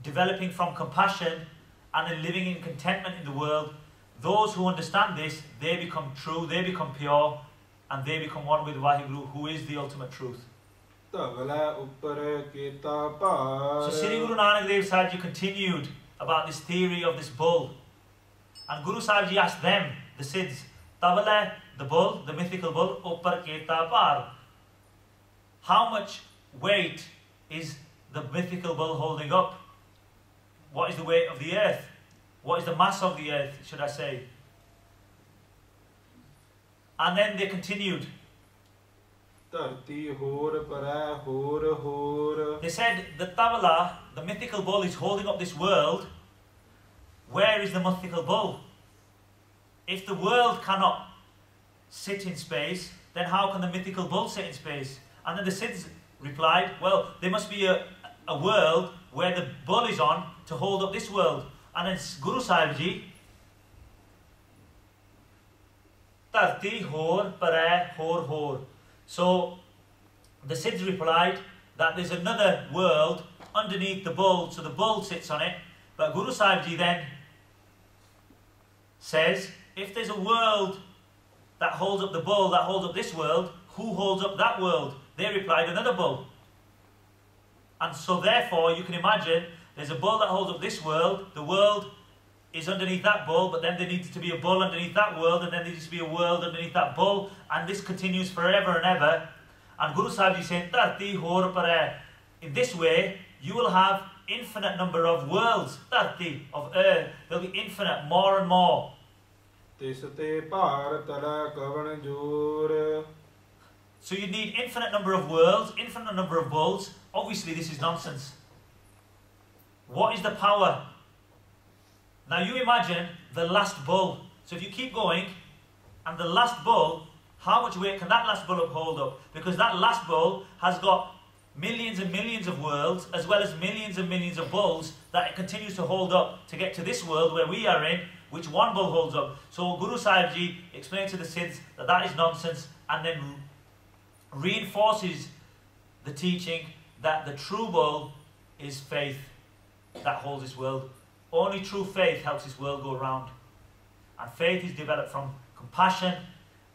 developing from compassion, and then living in contentment in the world, those who understand this, they become true, they become pure, and they become one with Vaheguru, who is the ultimate truth. So Sri Guru Nanak Dev Sahib Ji continued about this theory of this bull. And Guru Sahib Ji asked them, the Siddhs, Tavala, the bull, the mythical bull, Uppar Keta Par. How much weight is the mythical bull holding up? What is the weight of the earth? What is the mass of the earth, should I say? And then they continued. They said, the Tavala, the mythical bull, is holding up this world. Where is the mythical bull? If the world cannot sit in space, then how can the mythical bull sit in space? And then the Siddhs replied, well, there must be a world where the bull is on to hold up this world. And then Guru Sahib Ji, Tarti hor pare hor hor. So the Siddhs replied that there's another world underneath the bull, so the bull sits on it. But Guru Sahib Ji then says, if there's a world that holds up the bull, that holds up this world, who holds up that world? They replied, another bull. And so therefore, you can imagine, there's a bull that holds up this world, the world is underneath that bull, but then there needs to be a bull underneath that world, and then there needs to be a world underneath that bull, and this continues forever and ever. And Guru Sahib Ji saying, Tarti hor pare. In this way, you will have infinite number of worlds, Tarti, of earth. There will be infinite, more and more. So you need infinite number of worlds, infinite number of bulls. Obviously this is nonsense. What is the power? Now you imagine the last bull. So if you keep going, and the last bull, how much weight can that last bull hold up? Because that last bull has got millions and millions of worlds, as well as millions and millions of bulls that it continues to hold up to get to this world where we are in, which one bull holds up. So Guru Sahib Ji explained to the Siddhs that that is nonsense, and then reinforces the teaching that the true bull is faith that holds this world. Only true faith helps this world go round. And faith is developed from compassion,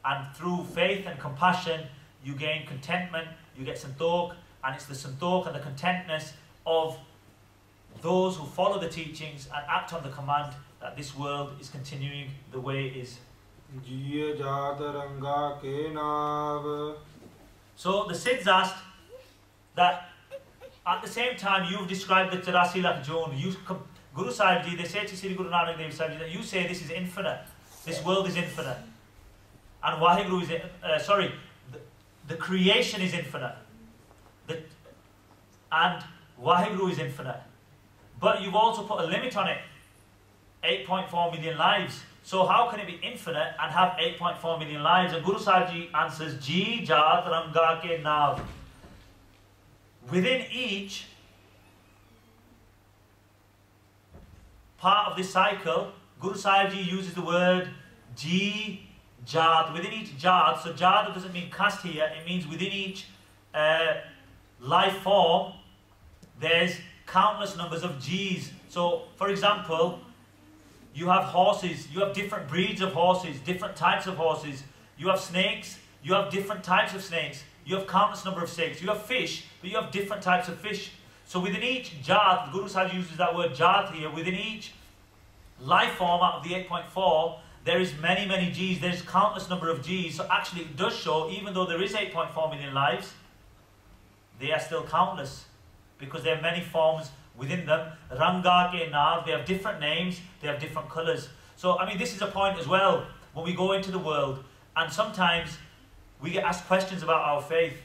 and through faith and compassion you gain contentment, you get santok, and it's the santok and the contentness of those who follow the teachings and act on the command that this world is continuing the way it is. So the Siddhs asked that at the same time you've described the 84 lakh Joon, Guru Sahib Ji, they say to Sri Guru Nanak Dev Sahib Ji that you say this is infinite, this world is infinite, and Vaheguru is, the creation is infinite, and Vaheguru is infinite, but you've also put a limit on it, 8.4 million lives. So how can it be infinite and have 8.4 million lives? And Guru Sahib Ji answers, Ji Jat Ranga Ke Nav. Within each part of this cycle, Guru Sahib Ji uses the word Ji Jat. Within each Jat, so Jat doesn't mean caste here, it means within each life form, there's countless numbers of Jis. So, for example, You have horses, you have different breeds of horses, different types of horses. You have snakes, you have different types of snakes. You have countless number of snakes. You have fish, but you have different types of fish. So within each jat, the Guru Sahib uses that word jat here, within each life form out of the 8.4, there is many, many Gs. There's countless number of Gs. So actually it does show, even though there is 8.4 million lives, they are still countless. Because there are many forms within them. Ranga ke nav, they have different names, they have different colours. So, I mean, this is a point as well, when we go into the world, and sometimes we get asked questions about our faith.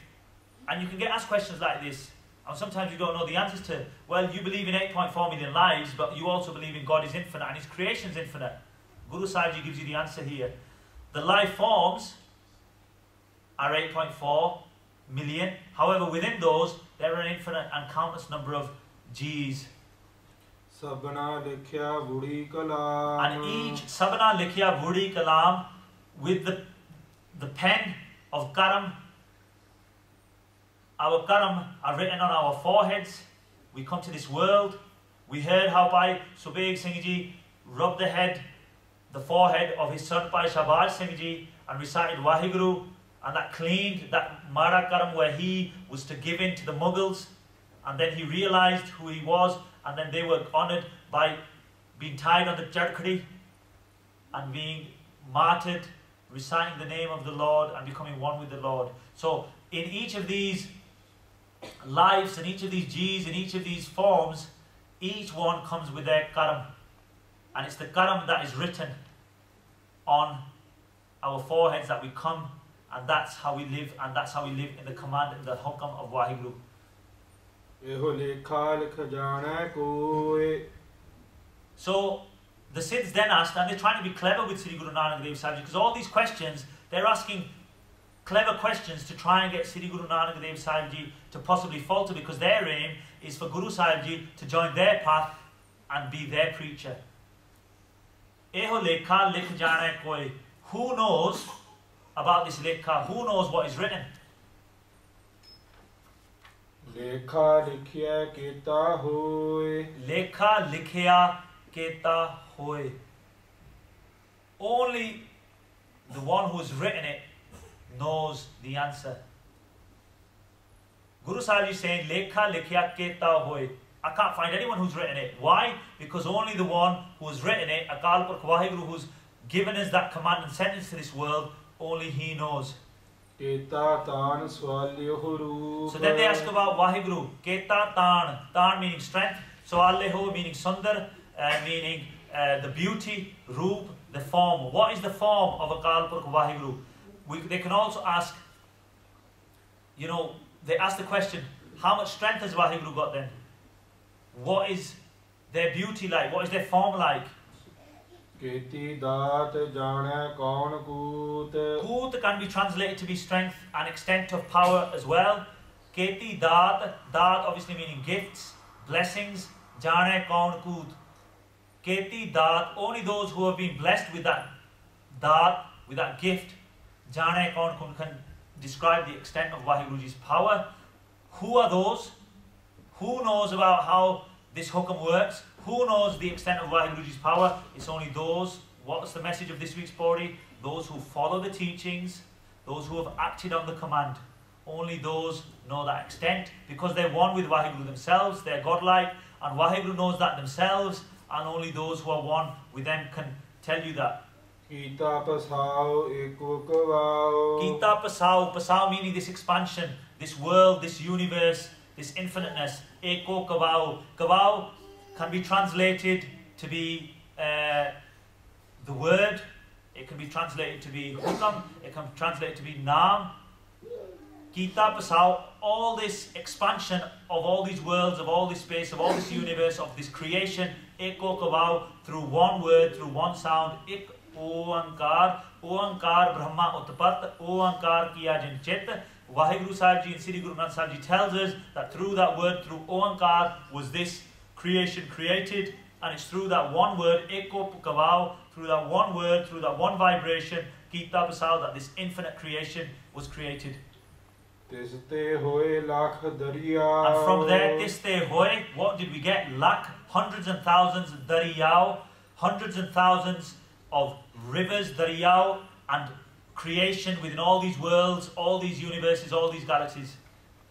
And you can get asked questions like this, and sometimes you don't know the answers to, well, you believe in 8.4 million lives, but you also believe in God is infinite, and His creation is infinite. Guru Sahib gives you the answer here. The life forms are 8.4 million. However, within those, there are an infinite and countless number of Gs. Sabna likhya budi kalam. And each Sabna likhya budi kalam, with the pen of karam. Our karam are written on our foreheads. We come to this world. We heard how Bhai Subheg Singh Ji rubbed the forehead of his son Bhai Shahbaz Singh Ji and recited Vaheguru, and that cleaned that Mara Karam where he was to give in to the Mughals, and then he realised who he was, and then they were honoured by being tied on the Jarkhadi and being martyred, reciting the name of the Lord and becoming one with the Lord. So in each of these lives, in each of these Gs, in each of these forms, each one comes with their karam, and it's the karam that is written on our foreheads that we come. And that's how we live, and that's how we live in the command, in the hukam of Vaheguru. So the Siddhs then asked, and they're trying to be clever with Sri Guru Nanak Dev Sahib Ji, because all these questions, they're asking clever questions to try and get Sri Guru Nanak Dev Sahib Ji to possibly falter, because their aim is for Guru Sahib Ji to join their path and be their preacher. Eho lekha likh jane koi. Who knows about this lekha? Who knows what is written? Lekha likhya keta hoy. Lekha likhya keta hoy. Only the one who has written it knows the answer. Guru Sahib is saying, Lekha likhya keta hoy. I can't find anyone who's written it. Why? Because only the one who has written it, Akal Purkh Vaheguru, who's given us that command and sentence to this world, only he knows. So then they ask about Vaheguru. Keta Tan. Tan meaning strength. So Alleho meaning Sundar, meaning the beauty, Roop, the form. What is the form of Akal Purkh Vaheguru? They can also ask, they ask the question, how much strength has Vaheguru got then? What is their beauty like? What is their form like? Keti daat jane kaun koot. Koot can be translated to be strength and extent of power as well. Keti daat, daat obviously meaning gifts, blessings. Jane kaun koot. Keti daat, only those who have been blessed with that daat, with that gift. Jane kaun koot can describe the extent of Vaheguruji's power. Who are those? Who knows about how this hukam works? Who knows the extent of Vaheguruji's power? It's only those. What's the message of this week's Pori? Those who follow the teachings, those who have acted on the command. Only those know that extent, because they're one with Vaheguru themselves, they're godlike, and Vaheguru knows that themselves, and only those who are one with them can tell you that. Kita pasao eko kavao. Kita pasao, pasao meaning this expansion, this world, this universe, this infiniteness. Eko kavao. Kavao can be translated to be the word. It can be translated to be hukam. It can be translated to be naam. Gita pasao, all this expansion of all these worlds, of all this space, of all this universe, of this creation. Eko kavao, through one word, through one sound. Ik oankar, oankar brahma utpat, oankar kiya jin chit. Vaheguru Sahib Ji and Sri Guru Nanak Sahib Ji tells us that through that word, through oankar, was this creation created, and it's through that one word, Eko Kavao, through that one word, through that one vibration, Gita Pasao, that this infinite creation was created. And from there, Tiste Hoy, what did we get? Lakh, hundreds and thousands, Dariyao. hundreds and thousands of rivers, dariyao, and creation within all these worlds, all these universes, all these galaxies.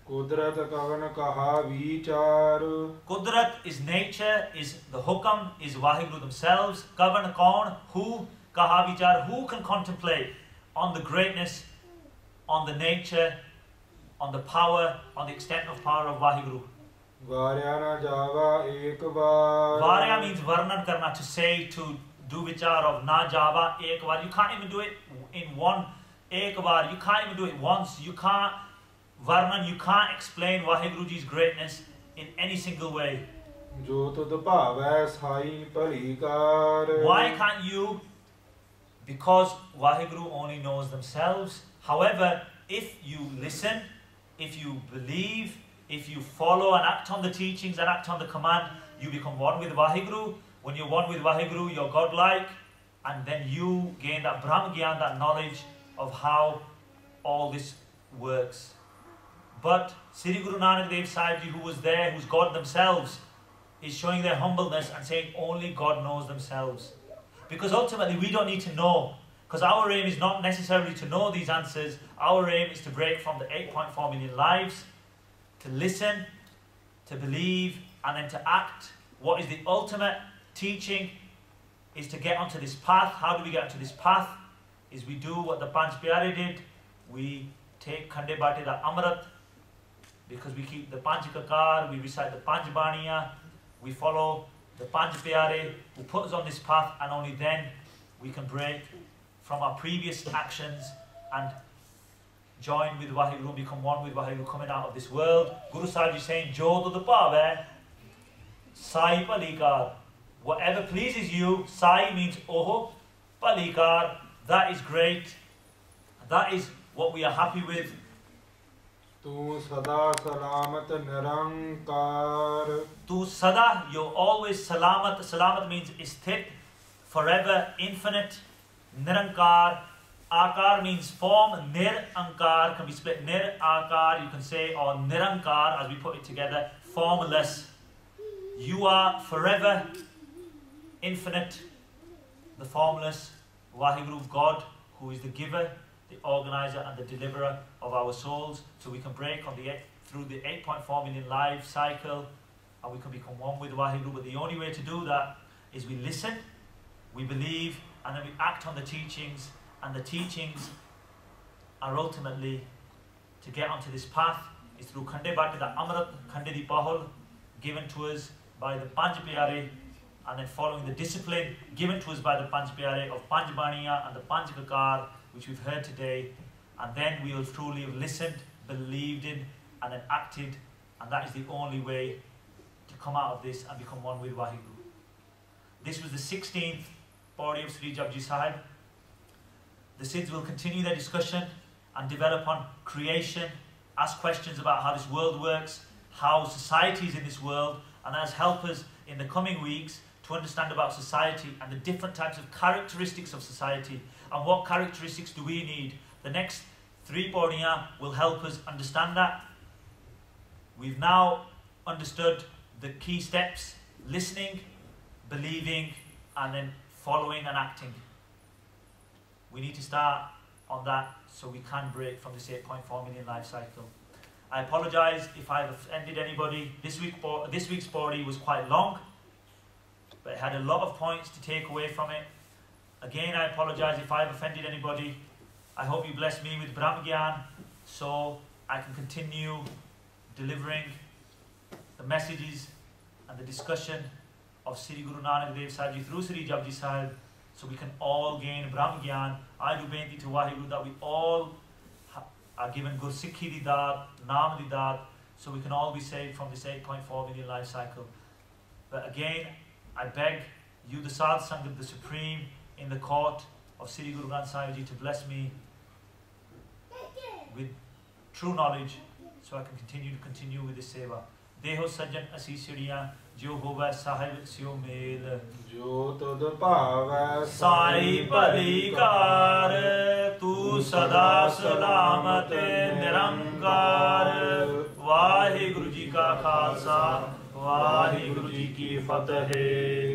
Kudrat kavan kaha vichar. Kudrat is nature, is the hukam, is Vaheguru themselves. Kavan kaun, who, kaha vichar, who can contemplate on the greatness, on the nature, on the power, on the extent of power of Vaheguru. Varya na java ek baar. Varya means varnan karna, to say, to do vichar of na java ek baar. You can't even do it in one ek baar. You can't even do it once. You can't varnan, you can't explain Vaheguruji's greatness in any single way. Jo tud bhavai sai palikar. Why can't you? Because Vaheguru only knows themselves. However, if you listen, if you believe, if you follow and act on the teachings and act on the command, you become one with Vaheguru. When you're one with Vaheguru, you're godlike, and then you gain that Brahm Gyan, that knowledge of how all this works. But Sri Guru Nanak Dev Sahib Ji, who was there, who's God themselves, is showing their humbleness and saying only God knows themselves. Because ultimately we don't need to know, because our aim is not necessarily to know these answers. Our aim is to break from the 8.4 million lives, to listen, to believe, and then to act. What is the ultimate teaching is to get onto this path. How do we get onto this path? Is we do what the Panch Pyare did. We take Khande Bate da Amrit, because we keep the Panch Kakar, we recite the Panch Baniya, we follow the Panch Pyare who put us on this path, and only then we can break from our previous actions and join with Vaheguru, become one with Vaheguru, coming out of this world. Guru Sahib is saying, Jo to the Pave, Sai Palikar. Whatever pleases you, Sai means Oho, Palikar, that is great. That is what we are happy with. Tu sada salamat nirankar. Tu sada, you're always salamat. Salamat means isthit, forever, infinite. Nirankar. Akar means form. Nirankar can be split. Nirakar, you can say, or Nirankar as we put it together, formless. You are forever, infinite, the formless, Vaheguru, God, who is the giver, the organizer and the deliverer of our souls, so we can break on through the 8.4 million life cycle, and we can become one with Vaheguru. But the only way to do that is we listen, we believe, and then we act on the teachings, and the teachings are ultimately to get onto this path is through Khande Bate da Amrit, Khande di Pahul, given to us by the Panch Pyare, and then following the discipline given to us by the Panch Pyare of Panch Baniya and the Panch Kakar, which we've heard today, and then we will truly have listened, believed in, and then acted, and that is the only way to come out of this and become one with Vaheguru. This was the 16th body of Sri Japji Sahib. The Siddhs will continue their discussion and develop on creation, ask questions about how this world works, how society is in this world, and as help us in the coming weeks to understand about society and the different types of characteristics of society, and what characteristics do we need. The next 3 Podiya will help us understand that. We've now understood the key steps: listening, believing, and then following and acting. We need to start on that so we can break from this 8.4 million life cycle. I apologise if I've offended anybody. This week's body was quite long, but it had a lot of points to take away from it. Again, I apologise if I've offended anybody. I hope you bless me with Brahm Gyan so I can continue delivering the messages and the discussion of Sri Guru Nanak Dev Sahib Ji through Sri Japji Sahib, so we can all gain Brahm Gyan. I do benti to Vaheguru that we all are given Gur Sikhi di Daat, Naam di Daat, so we can all be saved from this 8.4 million life cycle. But again, I beg you, the Saad Sangat, the Supreme, in the court of Sri Guru Granth Sahib Ji, to bless me with true knowledge so I can continue with this seva. Deho Sajjan Asisiriya, Jo Hova Sahib Syo Mel, Jo Tud Bhavai Sai Palikar, Tu Sada Salamat Nirankar. Vaheguru Ji Ka Khalsa, Vaheguru Ji Ki Fateh.